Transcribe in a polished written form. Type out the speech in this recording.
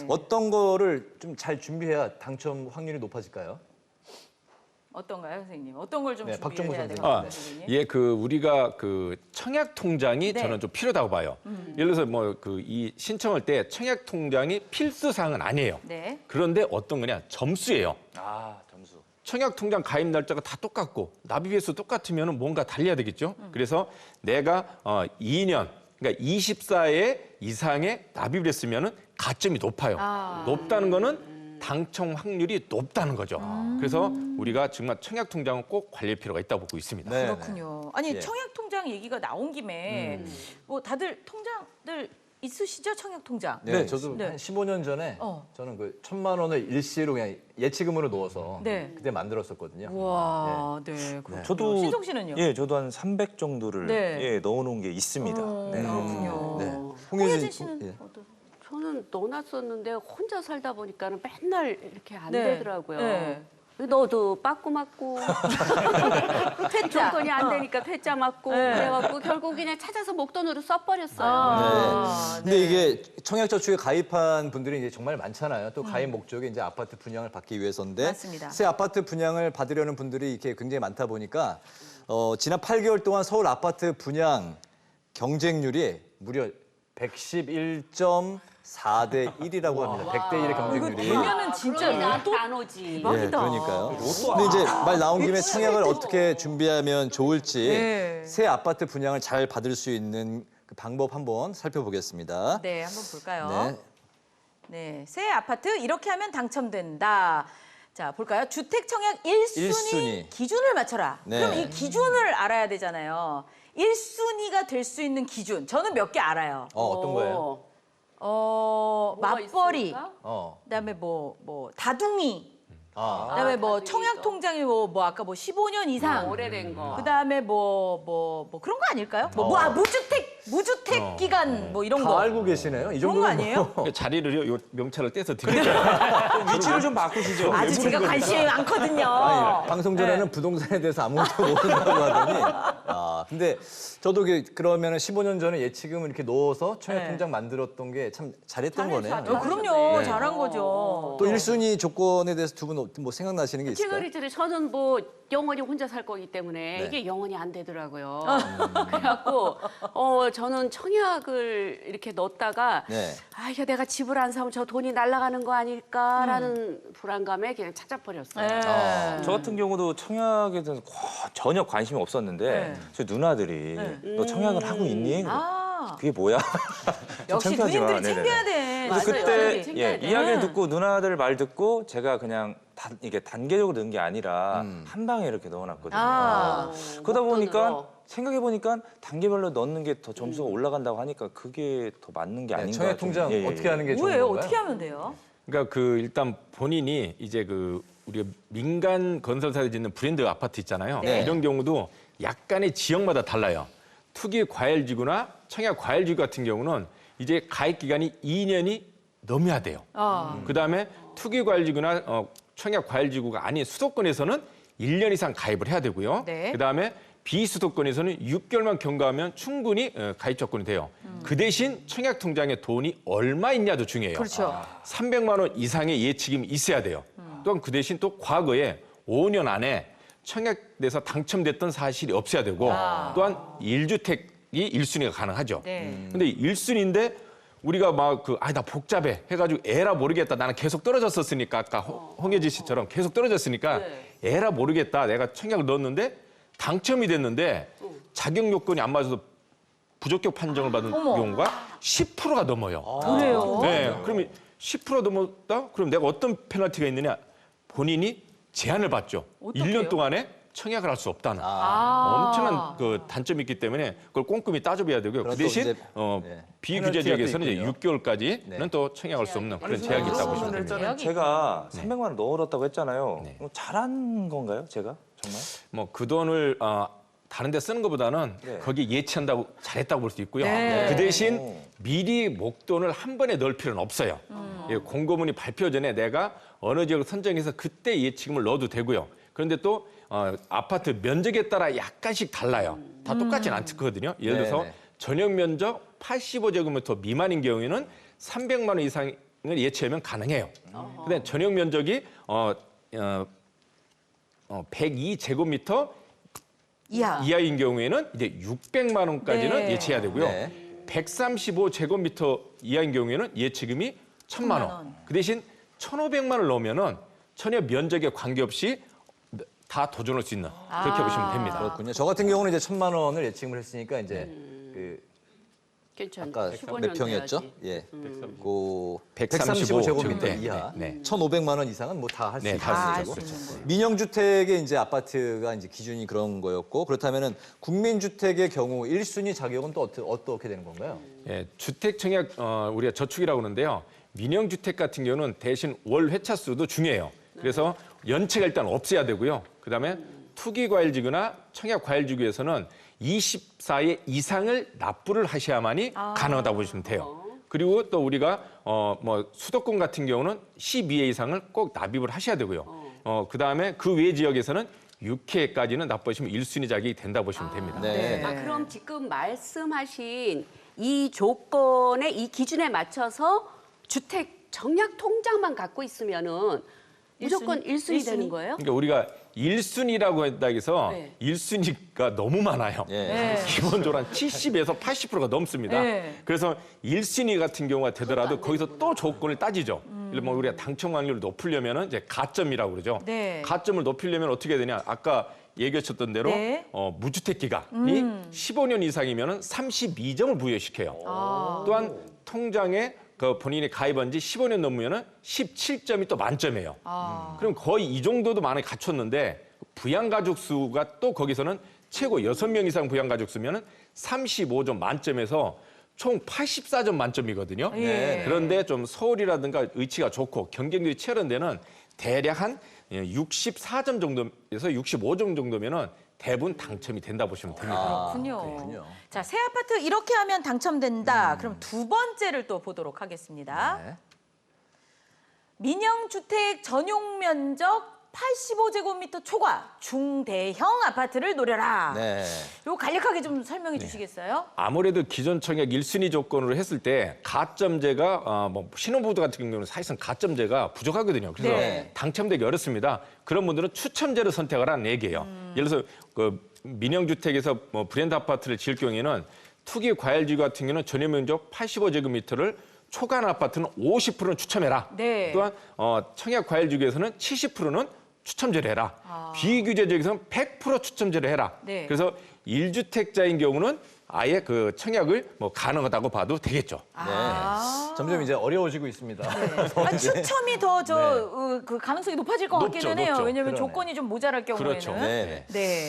어떤 거를 좀 잘 준비해야 당첨 확률이 높아질까요? 어떤가요, 선생님? 어떤 걸 좀 네, 박정무 준비해야 선생님. 될까요? 예, 우리가 청약 통장이 네. 저는 좀 필요하다고 봐요. 예를 들어서 이 신청할 때 청약 통장이 필수 사항은 아니에요. 네. 그런데 어떤 거냐? 점수예요. 아, 점수. 청약 통장 가입 날짜가 다 똑같고 납입 횟수 똑같으면 뭔가 달려야 되겠죠. 그래서 내가 2년, 그러니까 24회 이상의 납입을 했으면은 가점이 높아요. 높다는 거는 당첨 확률이 높다는 거죠. 그래서 우리가 정말 청약 통장은 꼭 관리할 필요가 있다고 보고 있습니다. 네. 그렇군요. 아니 예. 청약 통장 얘기가 나온 김에 뭐 다들 통장들 있으시죠? 청약 통장. 네, 저도 네. 한 15년 전에 어. 저는 그 1,000만 원을 일시로 그냥 예치금으로 넣어서 네. 그때 만들었었거든요. 와, 네. 그렇군요. 저도 신성 씨는요? 예, 저도 한 300 정도를 네. 예, 넣어놓은 게 있습니다. 네. 그렇군요. 네. 홍예진 씨는 예. 어떠세요? 저는 넣어놨었는데 혼자 살다 보니까는 맨날 이렇게 안 네. 되더라고요. 네. 너도 빠꾸 맞고 퇴짜. 조건이 안 되니까 퇴짜 맞고 네. 그래갖고 결국 그냥 찾아서 목돈으로 써버렸어요. 아, 근데 이게 청약저축에 가입한 분들이 이제 정말 많잖아요. 또 가입 목적이 이제 아파트 분양을 받기 위해서인데 맞습니다. 새 아파트 분양을 받으려는 분들이 이렇게 굉장히 많다 보니까 지난 8개월 동안 서울 아파트 분양 경쟁률이 무려 111.4대 1이라고 합니다. 100대 1의 이거 경쟁률이. 되면은 진짜 그러니 로또 나한테 안 오지. 예, 대박이다. 그러니까요. 근데 이제 말 나온 김에 청약을 어떻게 준비하면 좋을지 네. 새 아파트 분양을 잘 받을 수 있는 그 방법 한번 살펴보겠습니다. 네, 한번 볼까요? 네. 네, 새 아파트 이렇게 하면 당첨된다. 자, 볼까요? 주택 청약 1순위 일순위. 기준을 맞춰라. 네. 그럼 이 기준을 알아야 되잖아요. 1순위가 될 수 있는 기준. 저는 몇 개 알아요. 어떤 거예요? 뭐가 맞벌이. 있습니까? 그다음에 다둥이. 아. 그다음에 다둥이도. 청약 통장이 아까 15년 이상. 오래된 거. 그다음에 그런 거 아닐까요? 무주택 기간 이런 다 거. 알고 계시네요. 이 그런 거 정도면 아니에요? 뭐. 자리를요, 요 명찰을 떼서 드릴게요. 위치를 좀 바꾸시죠. 아주 제가 관심이 많거든요. 아니, 방송 전에는 부동산에 대해서 아무것도 모른다고 하더니 근데 저도 그러면은 15년 전에 예치금을 이렇게 넣어서 청약 네. 통장 만들었던 게 참 잘했던 거네요. 그럼요. 네. 잘한 거죠. 또 1순위 조건에 대해서 두 분 뭐 생각나시는 게 제가 있을까요? 그랬잖아요. 저는 영원히 혼자 살 거기 때문에 네. 이게 영원히 안 되더라고요. 그래갖고 저는 청약을 이렇게 넣었다가 네. 이거 내가 집을 안 사면 저 돈이 날아가는 거 아닐까라는 불안감에 그냥 찾아버렸어요. 네. 저 같은 경우도 청약에 대해서 전혀 관심이 없었는데 네. 저희 누나들이 너 청약을 하고 있니? 아, 그게 뭐야? 역시 창피하지만, 누님들이 네네네. 챙겨야 돼. 그래서 맞아요. 그때 챙겨야 돼. 이야기를 듣고 누나들 말 듣고 제가 그냥 이게 단계적으로 넣은 게 아니라 한 방에 이렇게 넣어놨거든요. 아. 그러다 보니까 목돈으로. 생각해 보니까 단계별로 넣는 게 더 점수가 올라간다고 하니까 그게 더 맞는 게 네, 아닌가. 청약 통장 좀, 예, 예. 어떻게 하는 게 좋은 뭐예요? 건가요? 어떻게 하면 돼요? 그러니까 일단 본인이 이제 우리가 민간 건설사에 짓는 브랜드 아파트 있잖아요. 네. 이런 경우도 약간의 지역마다 달라요. 투기 과열지구나 청약 과열지구 같은 경우는 이제 가입 기간이 2년이 넘어야 돼요. 그다음에 투기 과열지구나 청약 과열지구가 아닌 수도권에서는 1년 이상 가입을 해야 되고요. 네. 그다음에 비수도권에서는 6개월만 경과하면 충분히 가입 조건이 돼요. 그 대신 청약 통장에 돈이 얼마 있냐도 중요해요. 그렇죠. 300만 원 이상의 예치금이 있어야 돼요. 또한 그 대신 또 과거에 5년 안에 청약돼서 당첨됐던 사실이 없어야 되고 또한 1주택이 1순위가 가능하죠. 네. 근데 1순위인데 우리가 나 복잡해 해가지고 에라 모르겠다. 나는 계속 떨어졌었으니까 아까 홍예지 씨처럼 계속 떨어졌으니까 에라 모르겠다. 내가 청약을 넣었는데 당첨이 됐는데 자격 요건이 안 맞아서 부적격 판정을 받은 경우가 10%가 넘어요. 그래요? 네, 그러면 10% 넘었다? 그럼 내가 어떤 페널티가 있느냐? 본인이 제한을 받죠. 어떡해요? 1년 동안에 청약을 할 수 없다는 엄청난 단점이 있기 때문에 그걸 꼼꼼히 따져봐야 되고요. 그 그럼 또 대신 이제, 비규제 페널티가 지역에서는 또 이제 있군요. 6개월까지는 또 청약할 수 없는 그런 제약이 있다고 보시면 됩니다. 일단은 제가 300만 원 넣어뒀다고 했잖아요. 잘한 건가요, 제가? 정말? 그 돈을 다른 데 쓰는 것보다는 네. 거기에 예치한다고 잘했다고 볼 수 있고요. 네. 그 대신 미리 목돈을 한 번에 넣을 필요는 없어요. 예, 공고문이 발표 전에 내가 어느 지역을 선정해서 그때 예치금을 넣어도 되고요. 그런데 또 아파트 면적에 따라 약간씩 달라요. 다 똑같지는 않거든요. 예를 들어서 네네. 전용 면적 85제곱미터 미만인 경우에는 300만 원 이상 예치하면 가능해요. 근데 전용 면적이 102제곱미터 이하인 경우에는 이제 600만 원까지는 네. 예치해야 되고요. 네. 135제곱미터 이하인 경우에는 예치금이 1,000만 원. 그 대신 1,500만 원을 넣으면은 전혀 면적에 관계없이 다 도전할 수 있는 그렇게 보시면 됩니다. 그렇군요. 저 같은 경우는 이제 1,000만 원을 예칭을 했으니까 이제 그 괜찮아요. 아까 15년 몇 평이었죠? 돼야지. 예. 그 135 135제곱미터 네, 이하. 네. 1,500만 원 이상은 뭐 다 할 수 네, 있는 다 할 거고. 수 있는 거예요. 민영주택의 이제 아파트가 이제 기준이 그런 거였고 그렇다면은 국민주택의 경우 1순위 자격은 또 어떻게 되는 건가요? 예, 주택 청약 우리가 저축이라고 하는데요. 민영주택 같은 경우는 대신 월 회차 수도 중요해요. 그래서 연체가 일단 없어야 되고요. 그다음에 투기과일지구나 청약과일지구에서는 24회 이상을 납부를 하셔야만이 가능하다고 보시면 돼요. 그리고 또 우리가 뭐 수도권 같은 경우는 12회 이상을 꼭 납입을 하셔야 되고요. 그다음에 그 외 지역에서는 6회까지는 납부하시면 1순위 자격이 된다 보시면 됩니다. 네. 그럼 지금 말씀하신 이 조건에 이 기준에 맞춰서 주택 청약 통장만 갖고 있으면은 무조건 1순위 되는 거예요? 그러니까 우리가 1순위라고 한다 해서 네. 1순위가 너무 많아요. 예. 기본적으로 한 70에서 80%가 넘습니다. 네. 그래서 1순위 같은 경우가 되더라도 거기서 또 조건을 따지죠. 예를 들면 우리가 당첨 확률을 높이려면 이제 가점이라고 그러죠. 네. 가점을 높이려면 어떻게 해야 되냐? 아까 얘기하셨던 대로 네. 무주택 기간이 15년 이상이면 32점을 부여시켜요. 또한 통장에 그 본인이 가입한 지 15년 넘으면 17점이 또 만점이에요. 그럼 거의 이 정도도 많이 갖췄는데 부양가족 수가 또 거기서는 최고 6명 이상 부양가족 수면 35점 만점에서 총 84점 만점이거든요. 예. 그런데 좀 서울이라든가 위치가 좋고 경쟁률이 치열한 데는 대략 한 64점 정도에서 65점 정도면은 대부분 당첨이 된다 보시면 됩니다. 그렇군요. 자, 새 아파트 이렇게 하면 당첨된다. 그럼 두 번째를 또 보도록 하겠습니다. 네. 민영주택 전용 면적 85제곱미터 초과 중대형 아파트를 노려라. 네. 이거 간략하게 좀 설명해 주시겠어요? 아무래도 기존 청약 1순위 조건으로 했을 때 가점제가 뭐 신혼부부 같은 경우는 사실상 가점제가 부족하거든요. 그래서 네. 당첨되기 어렵습니다. 그런 분들은 추첨제를 선택을 하는 얘기예요. 예를 들어서 그 민영주택에서 뭐 브랜드 아파트를 지을 경우에는 투기과일지구 같은 경우는 전용 면적 85제곱미터를 초과한 아파트는 50%는 추첨해라. 네. 또한 청약과일지구에서는 70%는 추첨제를 해라. 비규제 지역에서는 100% 추첨제를 해라. 네. 그래서 1주택자인 경우는 아예 그 청약을 뭐 가능하다고 봐도 되겠죠. 네. 점점 이제 어려워지고 있습니다. 추첨이 더 그 가능성이 높아질 것 높죠, 같기는 해요. 높죠. 왜냐하면 그러네. 조건이 좀 모자랄 경우에는. 그렇죠. 네. 네.